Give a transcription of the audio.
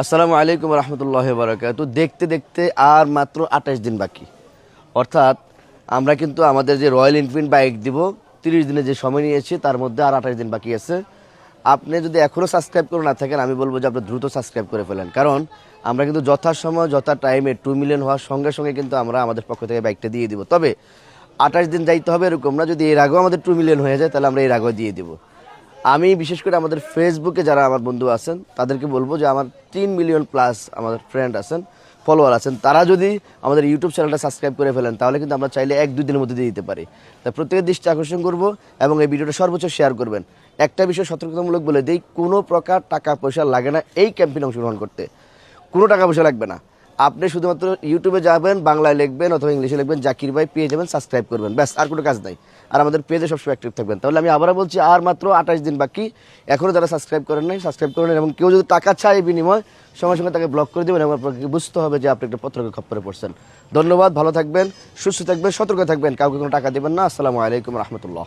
আসসালামু আলাইকুম রহমতুল্লাহ বারাকাতু। দেখতে দেখতে আর মাত্র 28 দিন বাকি, অর্থাৎ আমরা কিন্তু আমাদের যে রয়্যাল এনফিল্ড বাইক দিব 30 দিনে যে সময় নিয়েছি তার মধ্যে আর 28 দিন বাকি আছে। আপনি যদি এখনও সাবস্ক্রাইব করে না থাকেন আমি বলবো যে আপনি দ্রুত সাবস্ক্রাইব করে ফেলেন, কারণ আমরা কিন্তু যথাসময় যথা টাইমে 2 মিলিয়ন হওয়ার সঙ্গে সঙ্গে কিন্তু আমরা আমাদের পক্ষ থেকে বাইকটা দিয়ে দিব। তবে 28 দিন যাইতে হবে এরকম না, যদি এর আগেও আমাদের 2 মিলিয়ন হয়ে যায় তাহলে আমরা এর আগেও দিয়ে দিব। আমি বিশেষ করে আমাদের ফেসবুকে যারা আমার বন্ধু আছেন তাদেরকে বলবো যে আমার 3 মিলিয়ন প্লাস আমাদের ফ্রেন্ড আছেন, ফলোয়ার আছেন, তারা যদি আমাদের ইউটিউব চ্যানেলটা সাবস্ক্রাইব করে ফেলেন তাহলে কিন্তু আমরা চাইলে 1-2 দিনের মধ্যে দিয়ে দিতে পারি। তাই প্রত্যেকের দৃষ্টি আকর্ষণ করবো এবং এই ভিডিওটা সর্বোচ্চ শেয়ার করবেন। একটা বিষয় সতর্কতামূলক বলে দিই, কোনো প্রকার টাকা পয়সা লাগে না এই ক্যাম্পেইনে অংশগ্রহণ করতে, কোনো টাকা পয়সা লাগবে না। আপনি শুধুমাত্র ইউটিউবে যাবেন, বাংলায় লিখবেন অথবা ইংলিশে লিখবেন, জাকির ভাই পেয়ে যাবেন, সাবস্ক্রাইব করবেন, ব্যাস, আর কোনো কাজ নাই। আর আমাদের পেজে সবসময় অ্যাক্টিভ থাকবেন। তাহলে আমি আবারও বলছি, আর মাত্র 28 দিন বাকি। এখনও যারা সাবস্ক্রাইব করেন নাই সাবস্ক্রাইব করেন, এবং কেউ যদি টাকা চায় বিনিময় সঙ্গে সঙ্গে তাকে ব্লক করে দেবেন এবং আপনাকে বুঝতে হবে যে আপনি একটা পত্রকে খপ্পরে পড়ছেন। ধন্যবাদ, ভালো থাকবেন, সুস্থ থাকবেন, সতর্ক থাকবেন, কাউকে কোনো টাকা দেবেন না। আসসালামু আলাইকুম রহমতুল্লাহ।